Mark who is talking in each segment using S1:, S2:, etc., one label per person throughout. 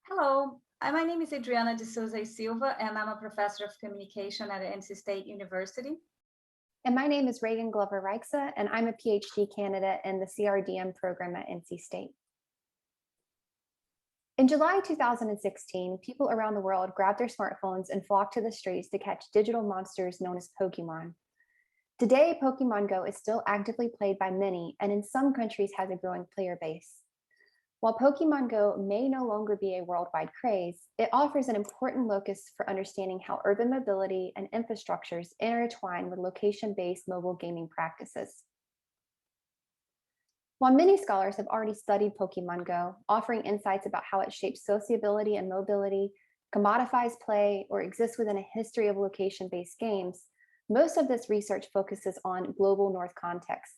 S1: Hello, my name is Adriana de Souza e Silva, and I'm a professor of communication at NC State University.
S2: And my name is Reagan Glover Reixa, and I'm a PhD candidate in the CRDM program at NC State. In July 2016, people around the world grabbed their smartphones and flocked to the streets to catch digital monsters known as Pokemon. Today, Pokemon Go is still actively played by many, and in some countries has a growing player base. While Pokemon Go may no longer be a worldwide craze, it offers an important locus for understanding how urban mobility and infrastructures intertwine with location-based mobile gaming practices. While many scholars have already studied Pokemon Go, offering insights about how it shapes sociability and mobility, commodifies play, or exists within a history of location-based games, most of this research focuses on global North context.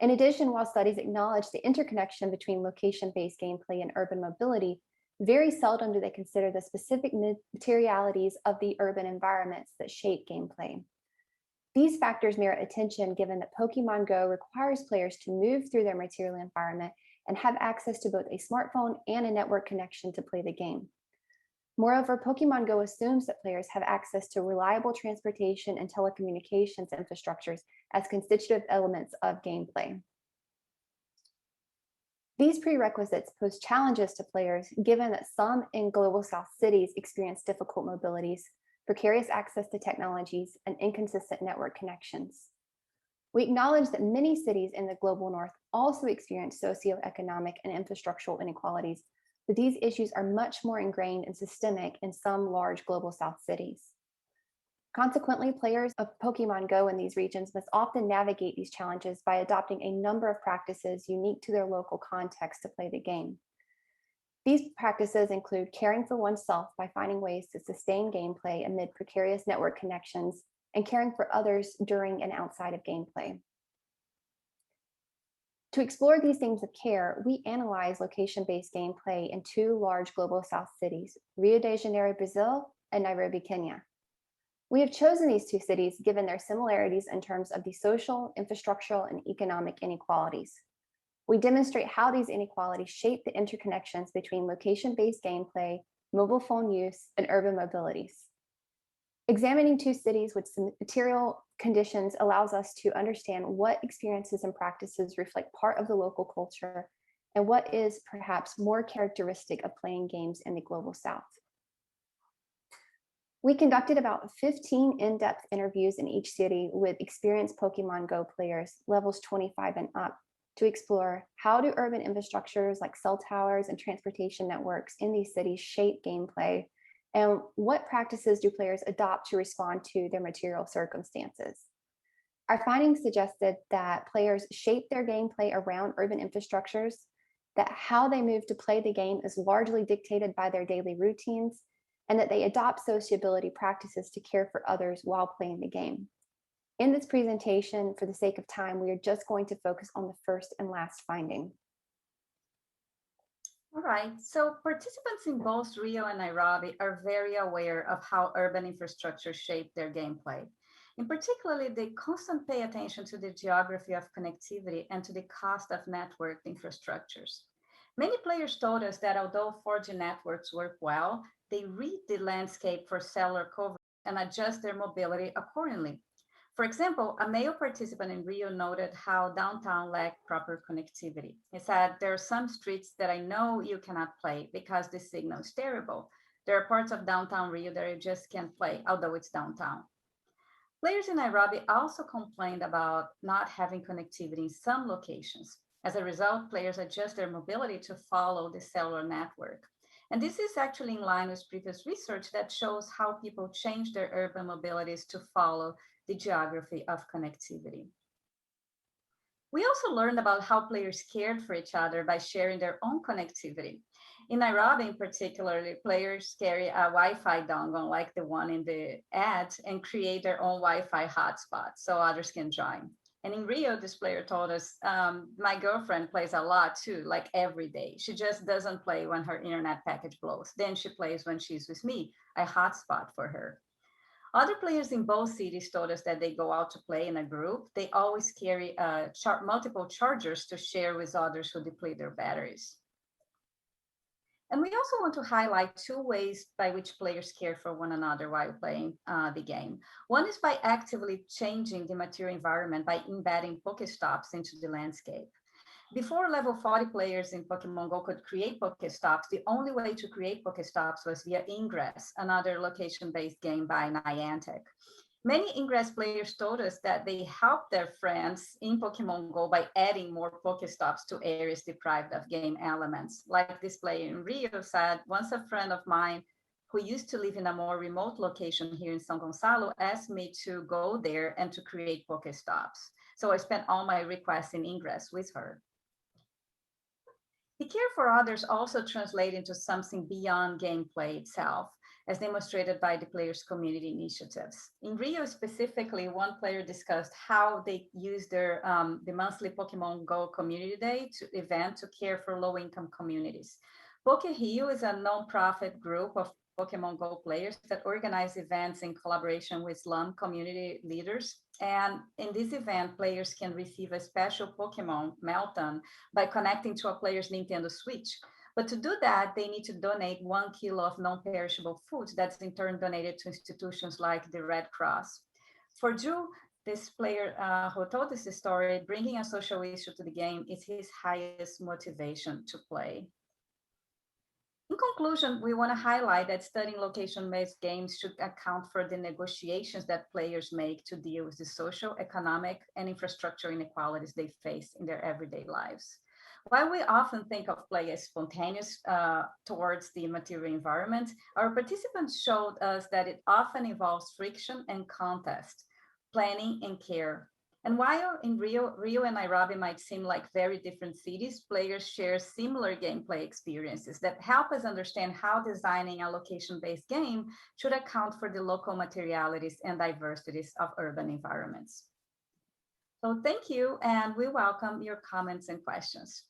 S2: In addition, while studies acknowledge the interconnection between location-based gameplay and urban mobility, very seldom do they consider the specific materialities of the urban environments that shape gameplay. These factors merit attention given that Pokemon Go requires players to move through their material environment and have access to both a smartphone and a network connection to play the game. Moreover, Pokemon Go assumes that players have access to reliable transportation and telecommunications infrastructures as constitutive elements of gameplay. These prerequisites pose challenges to players given that some in Global South cities experience difficult mobilities, precarious access to technologies, and inconsistent network connections. We acknowledge that many cities in the Global North also experience socioeconomic and infrastructural inequalities, but these issues are much more ingrained and systemic in some large Global South cities. Consequently, players of Pokemon Go in these regions must often navigate these challenges by adopting a number of practices unique to their local context to play the game. These practices include caring for oneself by finding ways to sustain gameplay amid precarious network connections and caring for others during and outside of gameplay. To explore these themes of care, we analyze location-based gameplay in two large Global South cities, Rio de Janeiro, Brazil, and Nairobi, Kenya. We have chosen these two cities given their similarities in terms of the social, infrastructural, and economic inequalities. We demonstrate how these inequalities shape the interconnections between location-based gameplay, mobile phone use, and urban mobilities. Examining two cities with some material conditions allows us to understand what experiences and practices reflect part of the local culture and what is perhaps more characteristic of playing games in the Global South. We conducted about 15 in-depth interviews in each city with experienced Pokemon Go players, levels 25 and up, to explore how do urban infrastructures like cell towers and transportation networks in these cities shape gameplay, and what practices do players adopt to respond to their material circumstances. Our findings suggested that players shape their gameplay around urban infrastructures, that how they move to play the game is largely dictated by their daily routines, and that they adopt sociability practices to care for others while playing the game. In this presentation, for the sake of time, we are just going to focus on the first and last finding.
S1: All right, so participants in both Rio and Nairobi are very aware of how urban infrastructure shape their gameplay. In particular, they constantly pay attention to the geography of connectivity and to the cost of network infrastructures. Many players told us that although 4G networks work well, they read the landscape for cellular coverage and adjust their mobility accordingly. For example, a male participant in Rio noted how downtown lacked proper connectivity. He said, there are some streets that I know you cannot play because the signal is terrible. There are parts of downtown Rio that you just can't play, although it's downtown. Players in Nairobi also complained about not having connectivity in some locations. As a result, players adjust their mobility to follow the cellular network. And this is actually in line with previous research that shows how people change their urban mobilities to follow the geography of connectivity. We also learned about how players cared for each other by sharing their own connectivity. In Nairobi, in particular, players carry a Wi-Fi dongle like the one in the ad and create their own Wi-Fi hotspot so others can join. And in Rio, this player told us, my girlfriend plays a lot too, like every day. She just doesn't play when her internet package blows. Then she plays when she's with me, a hotspot for her. Other players in both cities told us that they go out to play in a group. They always carry multiple chargers to share with others who deplete their batteries. And we also want to highlight two ways by which players care for one another while playing the game. One is by actively changing the material environment by embedding Pokestops into the landscape. Before level 40 players in Pokemon Go could create Pokestops, the only way to create Pokestops was via Ingress, another location-based game by Niantic. Many Ingress players told us that they helped their friends in Pokemon Go by adding more Pokestops to areas deprived of game elements. Like this player in Rio said, once a friend of mine who used to live in a more remote location here in São Gonçalo asked me to go there and to create Pokestops. So I spent all my requests in Ingress with her. The care for others also translate into something beyond gameplay itself, as demonstrated by the players' community initiatives. In Rio specifically, one player discussed how they use the monthly Pokemon Go Community Day event to care for low-income communities. Poke Rio is a nonprofit group of Pokemon Go players that organize events in collaboration with slum community leaders. And in this event, players can receive a special Pokemon Melton by connecting to a player's Nintendo Switch. But to do that, they need to donate 1 kilo of non-perishable food that's in turn donated to institutions like the Red Cross. For Drew, this player who told us the story, bringing a social issue to the game is his highest motivation to play. In conclusion, we want to highlight that studying location-based games should account for the negotiations that players make to deal with the social, economic, and infrastructure inequalities they face in their everyday lives. While we often think of play as spontaneous towards the material environment, our participants showed us that it often involves friction and contest, planning and care. And while in Rio and Nairobi might seem like very different cities, players share similar gameplay experiences that help us understand how designing a location-based game should account for the local materialities and diversities of urban environments. So thank you, and we welcome your comments and questions.